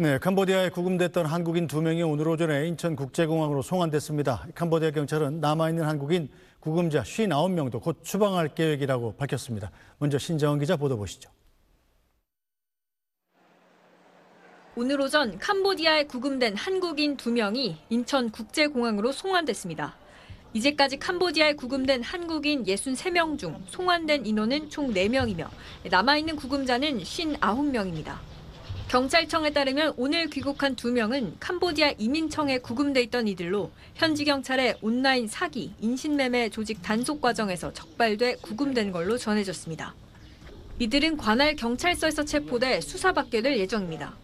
네, 캄보디아에 구금됐던 한국인 2명이 오늘 오전에 인천국제공항으로 송환됐습니다. 캄보디아 경찰은 남아있는 한국인 구금자 59명도 곧 추방할 계획이라고 밝혔습니다. 먼저 신정은 기자 보도 보시죠. 오늘 오전 캄보디아에 구금된 한국인 2명이 인천국제공항으로 송환됐습니다. 이제까지 캄보디아에 구금된 한국인 63명 중 송환된 인원은 총 4명이며 남아있는 구금자는 59명입니다. 경찰청에 따르면 오늘 귀국한 2명은 캄보디아 이민청에 구금돼 있던 이들로 현지 경찰의 온라인 사기, 인신매매 조직 단속 과정에서 적발돼 구금된 걸로 전해졌습니다. 이들은 관할 경찰서에서 체포돼 수사받게 될 예정입니다.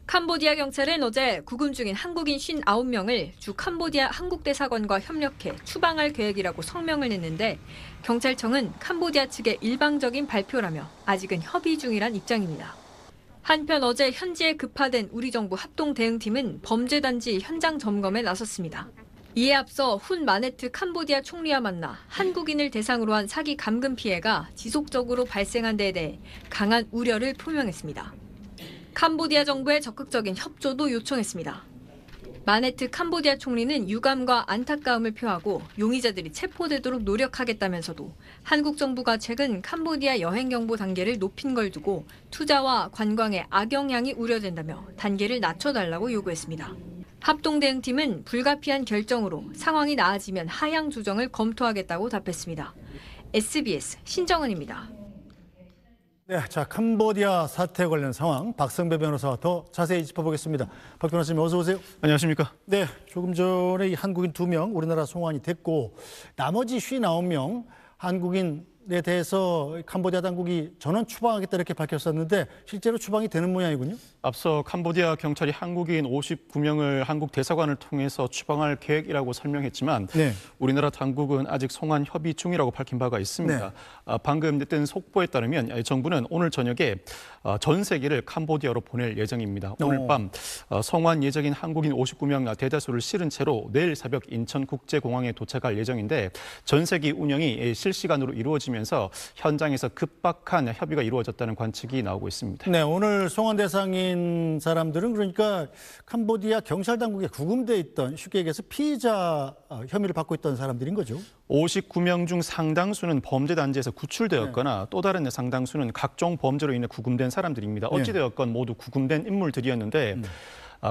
캄보디아 경찰은 어제 구금 중인 한국인 59명을 주 캄보디아 한국대사관과 협력해 추방할 계획이라고 성명을 냈는데 경찰청은 캄보디아 측의 일방적인 발표라며 아직은 협의 중이란 입장입니다. 한편 어제 현지에 급파된 우리 정부 합동대응팀은 범죄단지 현장 점검에 나섰습니다. 이에 앞서 훈 마네트 캄보디아 총리와 만나 한국인을 대상으로 한 사기 감금 피해가 지속적으로 발생한 데에 대해 강한 우려를 표명했습니다. 캄보디아 정부의 적극적인 협조도 요청했습니다. 마네트 캄보디아 총리는 유감과 안타까움을 표하고 용의자들이 체포되도록 노력하겠다면서도 한국 정부가 최근 캄보디아 여행 경보 단계를 높인 걸 두고 투자와 관광에 악영향이 우려된다며 단계를 낮춰달라고 요구했습니다. 합동대응팀은 불가피한 결정으로 상황이 나아지면 하향 조정을 검토하겠다고 답했습니다. SBS 신정은입니다. 네, 자, 캄보디아 사태 관련 상황 박성배 변호사와 더 자세히 짚어보겠습니다. 박 변호사님 어서 오세요. 안녕하십니까? 네, 조금 전에 이 한국인 2명 우리나라 송환이 됐고 나머지 59명 한국인에 대해서 캄보디아 당국이 전원 추방하겠다 이렇게 밝혔었는데 실제로 추방이 되는 모양이군요. 앞서 캄보디아 경찰이 한국인 59명을 한국 대사관을 통해서 추방할 계획이라고 설명했지만 네. 우리나라 당국은 아직 송환 협의 중이라고 밝힌 바가 있습니다. 네. 방금 냈던 속보에 따르면 정부는 오늘 저녁에 전 세계를 캄보디아로 보낼 예정입니다. 오늘 밤 송환 예정인 한국인 59명 대다수를 실은 채로 내일 새벽 인천국제공항에 도착할 예정인데 전 세계 운영이 실시간으로 이루어지면서 현장에서 급박한 협의가 이루어졌다는 관측이 나오고 있습니다. 네, 오늘 송환 대상인 사람들은 그러니까 캄보디아 경찰 당국에 구금돼 있던 쉽게 얘기해서 피의자 혐의를 받고 있던 사람들인 거죠. 59명 중 상당수는 범죄 단지에서 구출되었거나 또 다른 상당수는 각종 범죄로 인해 구금된 사람들입니다. 어찌되었건 모두 구금된 인물들이었는데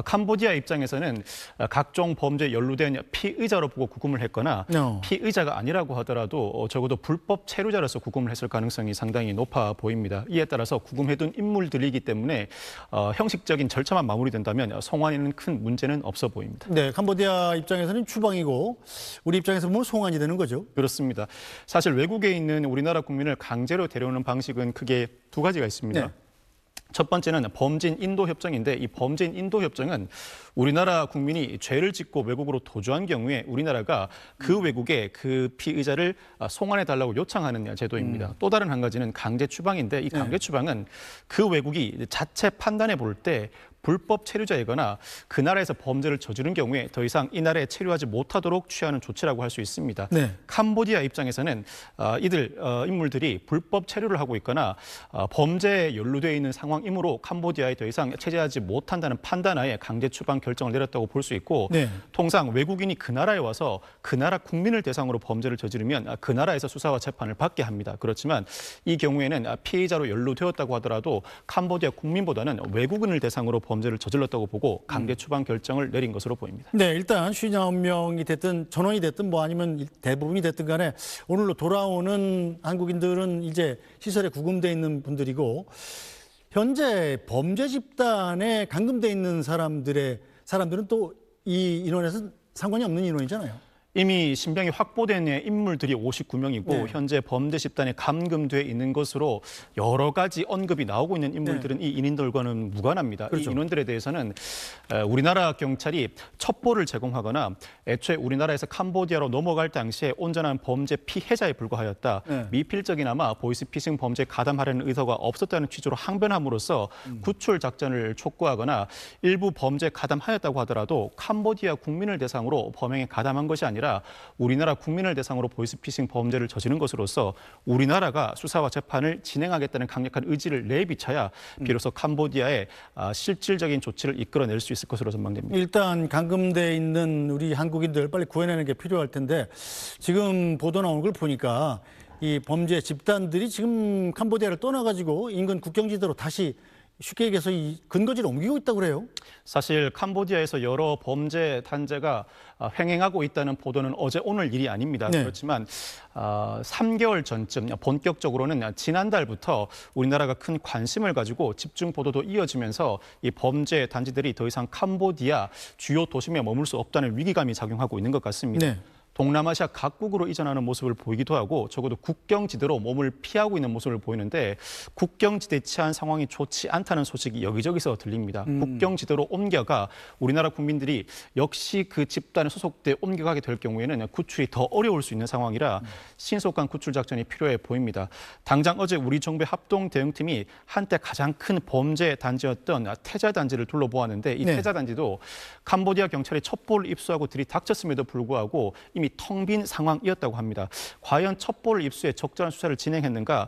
캄보디아 입장에서는 각종 범죄에 연루된 피의자로 보고 구금을 했거나 피의자가 아니라고 하더라도 적어도 불법 체류자로서 구금을 했을 가능성이 상당히 높아 보입니다. 이에 따라서 구금해둔 인물들이기 때문에 형식적인 절차만 마무리된다면 송환에는 큰 문제는 없어 보입니다. 네, 캄보디아 입장에서는 추방이고 우리 입장에서 보면 송환이 되는 거죠. 그렇습니다. 사실 외국에 있는 우리나라 국민을 강제로 데려오는 방식은 크게 2가지가 있습니다. 네. 첫 번째는 범죄인 인도 협정인데 이 범죄인 인도 협정은 우리나라 국민이 죄를 짓고 외국으로 도주한 경우에 우리나라가 그 외국에 그 피의자를 송환해달라고 요청하는 제도입니다. 또 다른 한 가지는 강제 추방인데 이 강제 추방은 그 외국이 자체 판단해 볼 때 불법 체류자이거나 그 나라에서 범죄를 저지른 경우에 더 이상 이 나라에 체류하지 못하도록 취하는 조치라고 할 수 있습니다. 네. 캄보디아 입장에서는 이들 인물들이 불법 체류를 하고 있거나 범죄에 연루되어 있는 상황이므로 캄보디아에 더 이상 체류하지 못한다는 판단하에 강제 추방 결정을 내렸다고 볼 수 있고 통상 외국인이 그 나라에 와서 그 나라 국민을 대상으로 범죄를 저지르면 그 나라에서 수사와 재판을 받게 합니다. 그렇지만 이 경우에는 피의자로 연루되었다고 하더라도 캄보디아 국민보다는 외국인을 대상으로 범죄를 저질렀다고 보고 강제 추방 결정을 내린 것으로 보입니다. 네, 일단 59명이 됐든 전원이 됐든 뭐 아니면 대부분이 됐든 간에 오늘로 돌아오는 한국인들은 이제 시설에 구금돼 있는 분들이고 현재 범죄 집단에 감금돼 있는 사람들은 또 이 인원에서 상관이 없는 인원이잖아요. 이미 신병이 확보된 인물들이 59명이고 현재 범죄 집단에 감금돼 있는 것으로 여러 가지 언급이 나오고 있는 인물들은 이 인원들과는 무관합니다. 이 인원들에 대해서는 우리나라 경찰이 첩보를 제공하거나 애초에 우리나라에서 캄보디아로 넘어갈 당시에 온전한 범죄 피해자에 불과하였다. 미필적이나마 보이스피싱 범죄에 가담하려는 의도가 없었다는 취지로 항변함으로써 구출 작전을 촉구하거나 일부 범죄에 가담하였다고 하더라도 캄보디아 국민을 대상으로 범행에 가담한 것이 아니라 아니라 우리나라 국민을 대상으로 보이스피싱 범죄를 저지른 것으로서 우리나라가 수사와 재판을 진행하겠다는 강력한 의지를 내비쳐야 비로소 캄보디아의 실질적인 조치를 이끌어낼 수 있을 것으로 전망됩니다. 일단 감금돼 있는 우리 한국인들 빨리 구해내는 게 필요할 텐데 지금 보도 나온 걸 보니까 이 범죄 집단들이 지금 캄보디아를 떠나가지고 인근 국경지대로 다시 쉽게 얘기해서 이 근거지를 옮기고 있다고 그래요. 사실 캄보디아에서 여러 범죄 단체가 횡행하고 있다는 보도는 어제 오늘 일이 아닙니다. 네. 그렇지만 3개월 전쯤 본격적으로는 지난달부터 우리나라가 큰 관심을 가지고 집중 보도도 이어지면서 이 범죄 단체들이 더 이상 캄보디아 주요 도심에 머물 수 없다는 위기감이 작용하고 있는 것 같습니다. 네. 동남아시아 각국으로 이전하는 모습을 보이기도 하고 적어도 국경지대로 몸을 피하고 있는 모습을 보이는데 국경지대 치안 상황이 좋지 않다는 소식이 여기저기서 들립니다. 국경지대로 옮겨가 우리나라 국민들이 역시 그 집단에 소속돼 옮겨가게 될 경우에는 구출이 더 어려울 수 있는 상황이라 신속한 구출 작전이 필요해 보입니다. 당장 어제 우리 정부의 합동 대응팀이 한때 가장 큰 범죄 단지였던 태자 단지를 둘러보았는데 이 네. 태자 단지도 캄보디아 경찰이 첩보를 입수하고 들이닥쳤음에도 불구하고 이미 텅 빈 상황이었다고 합니다. 과연 첩보를 입수해 적절한 수사를 진행했는가?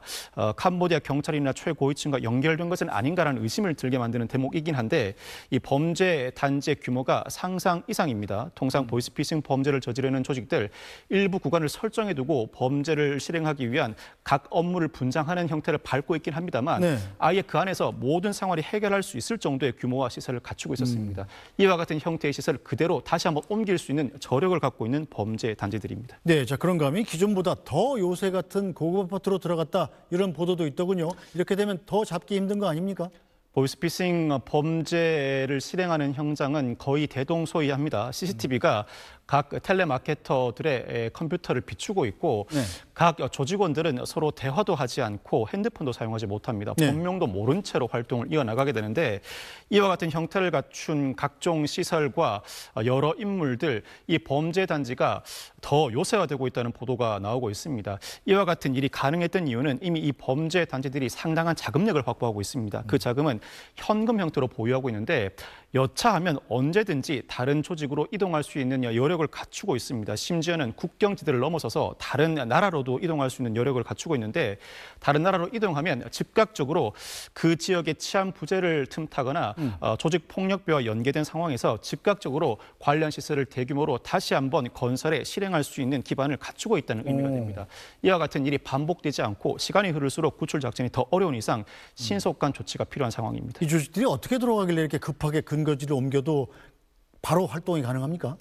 캄보디아 경찰이나 최고위층과 연결된 것은 아닌가라는 의심을 들게 만드는 대목이긴 한데 이 범죄 단지의 규모가 상상 이상입니다. 통상 보이스피싱 범죄를 저지르는 조직들 일부 구간을 설정해 두고 범죄를 실행하기 위한 각 업무를 분장하는 형태를 밟고 있긴 합니다만 네. 아예 그 안에서 모든 상황을 해결할 수 있을 정도의 규모와 시설을 갖추고 있었습니다. 이와 같은 형태의 시설을 그대로 다시 한번 옮길 수 있는 저력을 갖고 있는 범죄 단체들입니다. 네, 자 그런가 하면 기존보다 더 요새 같은 고급 아파트로 들어갔다 이런 보도도 있더군요. 이렇게 되면 더 잡기 힘든 거 아닙니까? 보이스피싱 범죄를 실행하는 현장은 거의 대동소이합니다. CCTV가 각 텔레마케터들의 컴퓨터를 비추고 있고 네. 각 조직원들은 서로 대화도 하지 않고 핸드폰도 사용하지 못합니다. 네. 본명도 모른 채로 활동을 이어나가게 되는데 이와 같은 형태를 갖춘 각종 시설과 여러 인물들, 이 범죄 단지가 더 요새화되고 있다는 보도가 나오고 있습니다. 이와 같은 일이 가능했던 이유는 이미 이 범죄 단지들이 상당한 자금력을 확보하고 있습니다. 그 자금은 현금 형태로 보유하고 있는데 여차하면 언제든지 다른 조직으로 이동할 수 있는 여력을 갖추고 있습니다. 심지어는 국경지대를 넘어서서 다른 나라로도 이동할 수 있는 여력을 갖추고 있는데 다른 나라로 이동하면 즉각적으로 그 지역의 치안 부재를 틈타거나 조직 폭력배와 연계된 상황에서 즉각적으로 관련 시설을 대규모로 다시 한번 건설에 실행할 수 있는 기반을 갖추고 있다는 의미가 됩니다. 이와 같은 일이 반복되지 않고 시간이 흐를수록 구출 작전이 더 어려운 이상 신속한 조치가 필요한 상황입니다. 이 조직들이 어떻게 들어가길래 이렇게 급하게 근거지를 옮겨도 바로 활동이 가능합니까?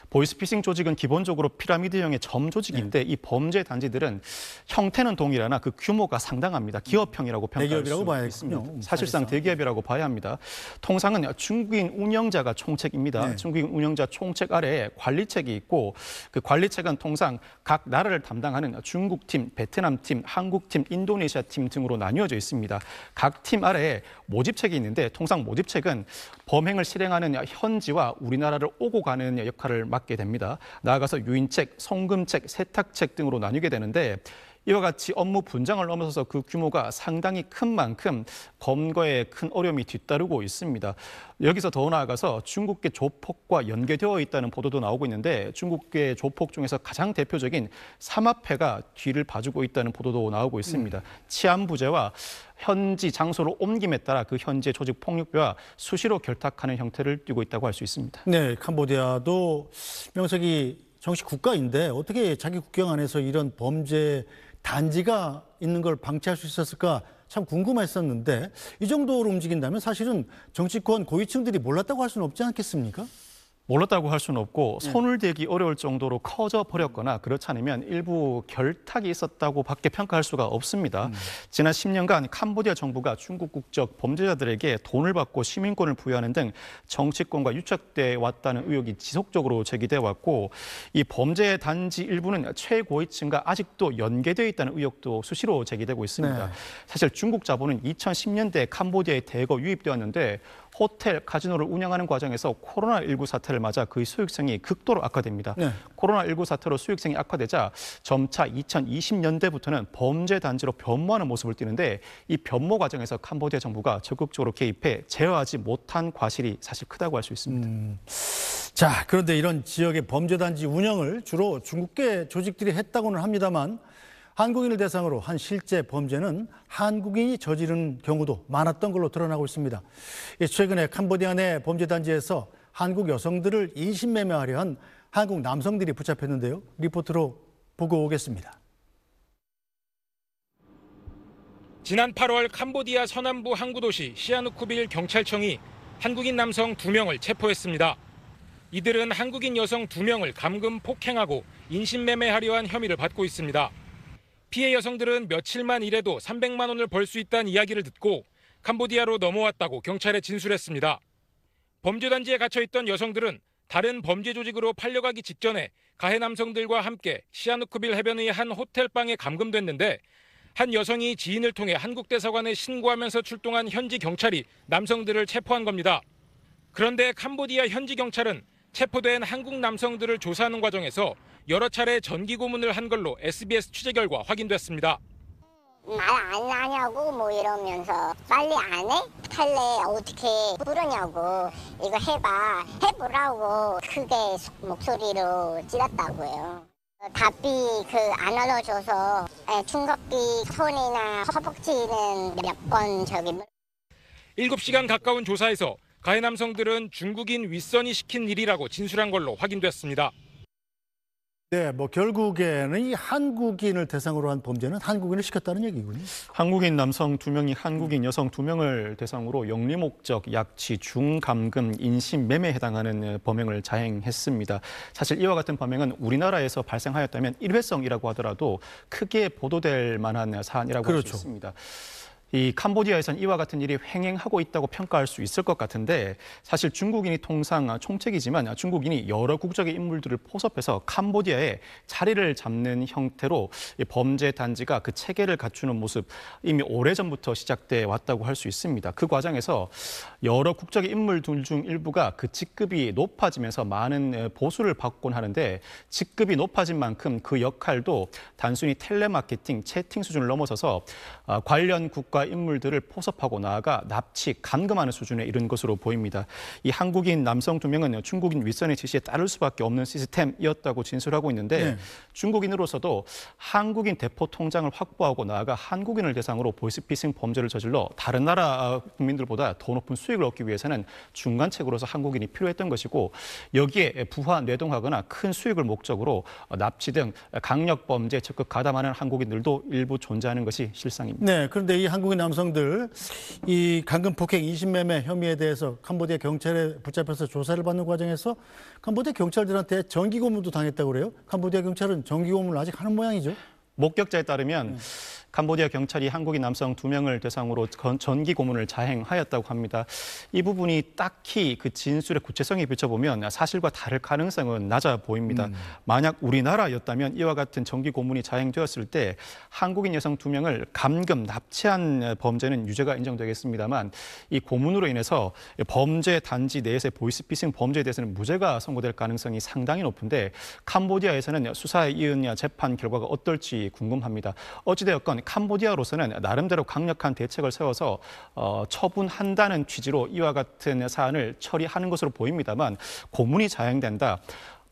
보이스피싱 조직은 기본적으로 피라미드형의 점 조직인데 이 범죄 단지들은 형태는 동일하나 그 규모가 상당합니다. 기업형이라고 평가할 대기업이라고 수 봐야겠군요. 있습니다. 사실상 대기업이라고 봐야 합니다. 통상은 중국인 운영자가 총책입니다. 네. 중국인 운영자 총책 아래에 관리책이 있고 그 관리책은 통상 각 나라를 담당하는 중국팀, 베트남팀, 한국팀, 인도네시아팀 등으로 나뉘어져 있습니다. 각 팀 아래에 모집책이 있는데 통상 모집책은 범행을 실행하는 현지와 우리나라를 오고 가는 역할을 맡게 됩니다. 나아가서 유인책, 송금책, 세탁책 등으로 나뉘게 되는데 이와 같이 업무 분장을 넘어서서 그 규모가 상당히 큰 만큼 검거에 큰 어려움이 뒤따르고 있습니다. 여기서 더 나아가서 중국계 조폭과 연계되어 있다는 보도도 나오고 있는데 중국계 조폭 중에서 가장 대표적인 삼합회가 뒤를 봐주고 있다는 보도도 나오고 있습니다. 치안 부재와 현지 장소로 옮김에 따라 그 현지의 조직 폭력배와 수시로 결탁하는 형태를 띠고 있다고 할 수 있습니다. 네, 캄보디아도 명색이 정식 국가인데 어떻게 자기 국경 안에서 이런 범죄 단지가 있는 걸 방치할 수 있었을까 참 궁금했었는데 이 정도로 움직인다면 사실은 정치권 고위층들이 몰랐다고 할 수는 없지 않겠습니까? 몰랐다고 할 수는 없고 손을 대기 어려울 정도로 커져 버렸거나 그렇지 않으면 일부 결탁이 있었다고 밖에 평가할 수가 없습니다. 지난 10년간 캄보디아 정부가 중국 국적 범죄자들에게 돈을 받고 시민권을 부여하는 등 정치권과 유착돼 왔다는 의혹이 지속적으로 제기돼 왔고 이 범죄 단지 일부는 최고위층과 아직도 연계되어 있다는 의혹도 수시로 제기되고 있습니다. 네. 사실 중국 자본은 2010년대 캄보디아에 대거 유입되었는데 호텔, 카지노를 운영하는 과정에서 코로나19 사태를 맞아 그의 수익성이 극도로 악화됩니다. 네. 코로나19 사태로 수익성이 악화되자 점차 2020년대부터는 범죄 단지로 변모하는 모습을 띠는데 이 변모 과정에서 캄보디아 정부가 적극적으로 개입해 제어하지 못한 과실이 사실 크다고 할 수 있습니다. 자, 그런데 이런 지역의 범죄단지 운영을 주로 중국계 조직들이 했다고는 합니다만 한국인을 대상으로 한 실제 범죄는 한국인이 저지른 경우도 많았던 걸로 드러나고 있습니다. 최근에 캄보디아 내 범죄단지에서 한국 여성들을 인신매매하려 한 한국 남성들이 붙잡혔는데요. 리포트로 보고 오겠습니다. 지난 8월 캄보디아 서남부 항구도시 시아누쿠빌 경찰청이 한국인 남성 2명을 체포했습니다. 이들은 한국인 여성 2명을 감금 폭행하고 인신매매하려 한 혐의를 받고 있습니다. 피해 여성들은 며칠만 일해도 300만 원을 벌 수 있다는 이야기를 듣고 캄보디아로 넘어왔다고 경찰에 진술했습니다. 범죄단지에 갇혀있던 여성들은 다른 범죄 조직으로 팔려가기 직전에 가해 남성들과 함께 시아누쿠빌 해변의 한 호텔방에 감금됐는데 한 여성이 지인을 통해 한국 대사관에 신고하면서 출동한 현지 경찰이 남성들을 체포한 겁니다. 그런데 캄보디아 현지 경찰은 체포된 한국 남성들을 조사하는 과정에서 여러 차례 전기 고문을 한 걸로 SBS 취재 결과 확인됐습니다. 말 안 하냐고 뭐 이러면서 빨리 안 해? 할래? 어떻게 부르냐고 이거 해봐 해보라고 크게 목소리로 찔렀다고요. 답비 안 알려줘서 충격비 손이나 허벅지는 몇 번 7시간 가까운 조사에서 가해 남성들은 중국인 윗선이 시킨 일이라고 진술한 걸로 확인됐습니다. 네, 결국에는 이 한국인을 대상으로 한 범죄는 한국인을 시켰다는 얘기군요. 한국인 남성 2명이 한국인 여성 2명을 대상으로 영리 목적, 약취, 중감금, 인신매매에 해당하는 범행을 자행했습니다. 사실 이와 같은 범행은 우리나라에서 발생하였다면 일회성이라고 하더라도 크게 보도될 만한 사안이라고 할 수 그렇죠. 있습니다. 이 캄보디아에선 이와 같은 일이 횡행하고 있다고 평가할 수 있을 것 같은데 사실 중국인이 통상 총책이지만 중국인이 여러 국적의 인물들을 포섭해서 캄보디아에 자리를 잡는 형태로 범죄 단지가 그 체계를 갖추는 모습 이미 오래전부터 시작돼 왔다고 할 수 있습니다. 그 과정에서 여러 국적의 인물들 중 일부가 그 직급이 높아지면서 많은 보수를 받곤 하는데 직급이 높아진 만큼 그 역할도 단순히 텔레마케팅, 채팅 수준을 넘어서서 관련 국가 인물들을 포섭하고 나아가 납치, 감금하는 수준에 이른 것으로 보입니다. 이 한국인 남성 2명은 중국인 윗선의 지시에 따를 수밖에 없는 시스템이었다고 진술하고 있는데 중국인으로서도 한국인 대포 통장을 확보하고 나아가 한국인을 대상으로 보이스피싱 범죄를 저질러 다른 나라 국민들보다 더 높은 수익을 얻기 위해서는 중간책으로서 한국인이 필요했던 것이고 여기에 부하 뇌동하거나 큰 수익을 목적으로 납치 등 강력범죄에 적극 가담하는 한국인들도 일부 존재하는 것이 실상입니다. 네, 그런데 이 한국인 남성들 이 감금 폭행 인신매매 혐의에 대해서 캄보디아 경찰에 붙잡혀서 조사를 받는 과정에서 캄보디아 경찰들한테 전기 고문도 당했다고 그래요? 캄보디아 경찰은 전기 고문을 아직 하는 모양이죠? 목격자에 따르면 캄보디아 경찰이 한국인 남성 2명을 대상으로 전기 고문을 자행하였다고 합니다. 이 부분이 딱히 그 진술의 구체성에 비춰보면 사실과 다를 가능성은 낮아 보입니다. 만약 우리나라였다면 이와 같은 전기 고문이 자행되었을 때 한국인 여성 2명을 감금, 납치한 범죄는 유죄가 인정되겠습니다만 이 고문으로 인해서 범죄 단지 내에서의 보이스피싱 범죄에 대해서는 무죄가 선고될 가능성이 상당히 높은데 캄보디아에서는 수사에 이은 재판 결과가 어떨지 궁금합니다. 어찌되었건 캄보디아로서는 나름대로 강력한 대책을 세워서 처분한다는 취지로 이와 같은 사안을 처리하는 것으로 보입니다만 고문이 자행된다.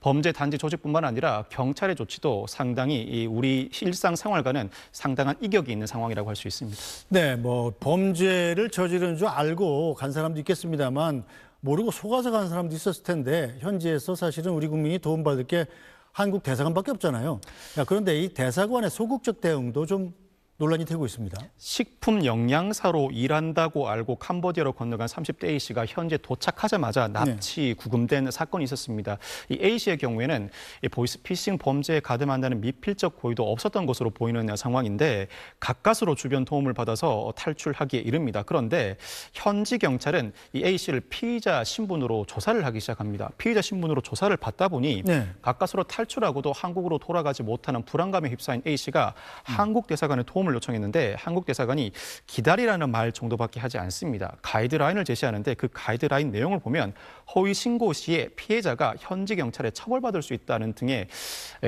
범죄 단지 조직뿐만 아니라 경찰의 조치도 상당히 우리 일상생활과는 상당한 이격이 있는 상황이라고 할 수 있습니다. 네, 범죄를 저지른 줄 알고 간 사람도 있겠습니다만 모르고 속아서 간 사람도 있었을 텐데 현지에서 사실은 우리 국민이 도움받을 게 한국 대사관밖에 없잖아요. 그런데 이 대사관의 소극적 대응도 좀 논란이 되고 있습니다. 식품 영양사로 일한다고 알고 캄보디아로 건너간 30대 A씨가 현재 도착하자마자 납치, 구금된 사건이 있었습니다. 이 A씨의 경우에는 보이스피싱 범죄에 가담한다는 미필적 고의도 없었던 것으로 보이는 상황인데 가까스로 주변 도움을 받아서 탈출하기에 이릅니다. 그런데 현지 경찰은 이 A씨를 피의자 신분으로 조사를 하기 시작합니다. 피의자 신분으로 조사를 받다 보니 가까스로 탈출하고도 한국으로 돌아가지 못하는 불안감에 휩싸인 A씨가 한국 대사관에 도움을 설명을 요청했는데 한국 대사관이 기다리라는 말 정도밖에 하지 않습니다. 가이드라인을 제시하는데 그 가이드라인 내용을 보면 허위 신고 시에 피해자가 현지 경찰에 처벌받을 수 있다는 등의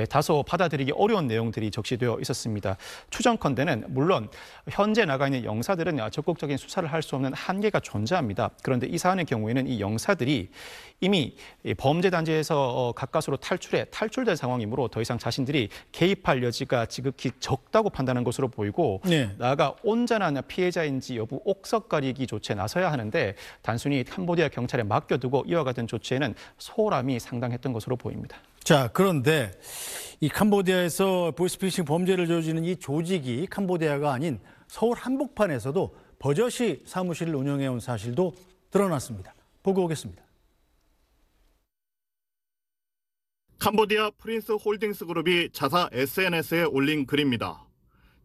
다소 받아들이기 어려운 내용들이 적시되어 있었습니다. 추정컨대는 물론 현재 나가 있는 영사들은 적극적인 수사를 할 수 없는 한계가 존재합니다. 그런데 이 사안의 경우에는 이 영사들이 이미 범죄 단지에서 가까스로 탈출된 상황이므로 더 이상 자신들이 개입할 여지가 지극히 적다고 판단한 것으로 보이고 네. 나아가 온전한 피해자인지 여부 옥석가리기 조치에 나서야 하는데 단순히 캄보디아 경찰에 맡겨두고 이와 같은 조치에는 소홀함이 상당했던 것으로 보입니다. 자, 그런데 이 캄보디아에서 보이스피싱 범죄를 저지르는 이 조직이 캄보디아가 아닌 서울 한복판에서도 버젓이 사무실을 운영해온 사실도 드러났습니다. 보고 오겠습니다. 캄보디아 프린스 홀딩스 그룹이 자사 SNS에 올린 글입니다.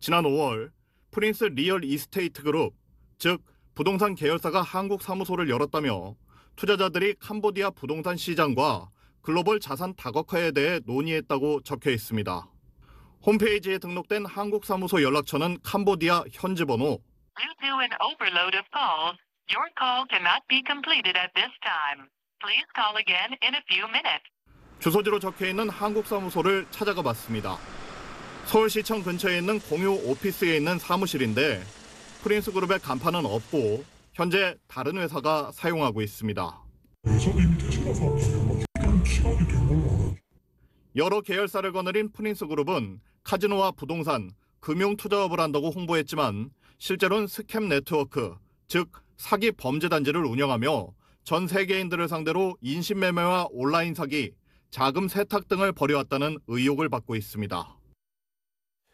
지난 5월 프린스 리얼 이스테이트 그룹, 즉 부동산 계열사가 한국 사무소를 열었다며 투자자들이 캄보디아 부동산 시장과 글로벌 자산 다각화에 대해 논의했다고 적혀 있습니다. 홈페이지에 등록된 한국 사무소 연락처는 캄보디아 현지 번호. Due to an overload of calls, your call cannot be completed at this time. Please call again in a few minutes. 주소지로 적혀있는 한국 사무소를 찾아가 봤습니다. 서울시청 근처에 있는 공유 오피스에 있는 사무실인데 프린스 그룹의 간판은 없고 현재 다른 회사가 사용하고 있습니다. 여러 계열사를 거느린 프린스 그룹은 카지노와 부동산, 금융 투자업을 한다고 홍보했지만 실제로는 스캠 네트워크, 즉 사기 범죄 단지를 운영하며 전 세계인들을 상대로 인신매매와 온라인 사기, 자금 세탁 등을 벌여왔다는 의혹을 받고 있습니다.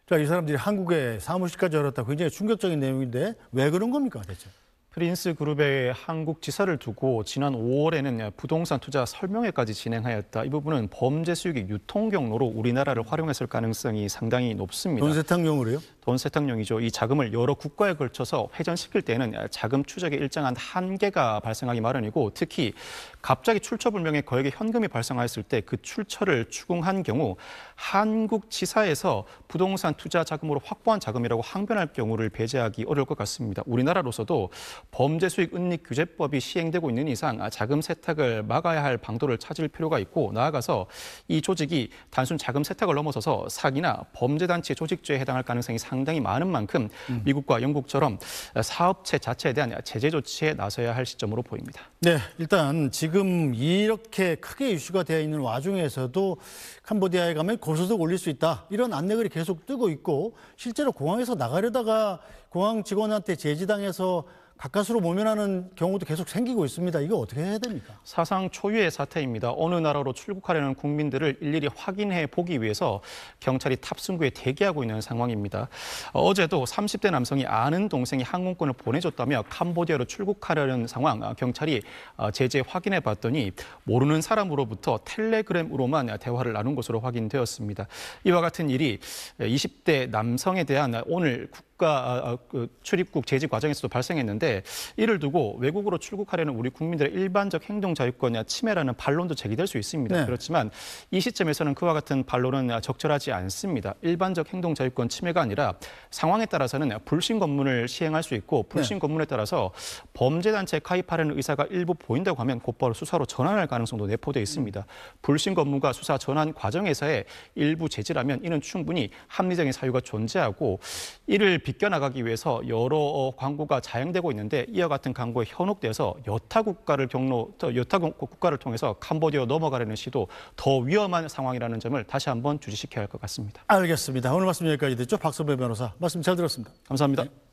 자, 이 사람들이 한국에 사무실까지 열었다. 굉장히 충격적인 내용인데 왜 그런 겁니까, 대체? 프린스 그룹의 한국 지사를 두고 지난 5월에는 부동산 투자 설명회까지 진행하였다. 이 부분은 범죄 수익의 유통 경로로 우리나라를 활용했을 가능성이 상당히 높습니다. 돈 세탁용으로요? 돈 세탁용이죠. 이 자금을 여러 국가에 걸쳐서 회전시킬 때는 자금 추적에 일정한 한계가 발생하기 마련이고 특히 갑자기 출처불명의 거액의 현금이 발생하였을 때 그 출처를 추궁한 경우 한국 지사에서 부동산 투자 자금으로 확보한 자금이라고 항변할 경우를 배제하기 어려울 것 같습니다. 우리나라로서도 범죄 수익 은닉 규제법이 시행되고 있는 이상 자금 세탁을 막아야 할 방도를 찾을 필요가 있고 나아가서 이 조직이 단순 자금 세탁을 넘어서서 사기나 범죄 단체 조직죄에 해당할 가능성이 상당히 많은 만큼 미국과 영국처럼 사업체 자체에 대한 제재 조치에 나서야 할 시점으로 보입니다. 네, 일단 지금 이렇게 크게 이슈가 되어 있는 와중에서도 캄보디아에 가면 고소득 올릴 수 있다. 이런 안내글이 계속 뜨고 있고 실제로 공항에서 나가려다가 공항 직원한테 제지당해서 가까스로 모면하는 경우도 계속 생기고 있습니다. 이거 어떻게 해야 됩니까? 사상 초유의 사태입니다. 어느 나라로 출국하려는 국민들을 일일이 확인해 보기 위해서 경찰이 탑승구에 대기하고 있는 상황입니다. 어제도 30대 남성이 아는 동생이 항공권을 보내줬다며 캄보디아로 출국하려는 상황, 경찰이 제재 확인해 봤더니 모르는 사람으로부터 텔레그램으로만 대화를 나눈 것으로 확인되었습니다. 이와 같은 일이 20대 남성에 대한 오늘 국가 출입국 제지 과정에서도 발생했는데 이를 두고 외국으로 출국하려는 우리 국민들의 일반적 행동 자유권 침해라는 반론도 제기될 수 있습니다. 네. 그렇지만 이 시점에서는 그와 같은 반론은 적절하지 않습니다. 일반적 행동 자유권 침해가 아니라 상황에 따라서는 불신 검문을 시행할 수 있고 불신 검문에 따라서 범죄 단체에 가입하려는 의사가 일부 보인다고 하면 곧바로 수사로 전환할 가능성도 내포되어 있습니다. 불신 검문과 수사 전환 과정에서의 일부 제지라면 이는 충분히 합리적인 사유가 존재하고 이를 비껴나가기 위해서 여러 광고가 자행되고 있는데 이와 같은 광고에 현혹돼서 여타 국가를 통해서 캄보디아로 넘어가려는 시도 더 위험한 상황이라는 점을 다시 한번 주시시켜야 할 것 같습니다. 알겠습니다. 오늘 말씀 여기까지 듣죠. 박선배 변호사 말씀 잘 들었습니다. 감사합니다.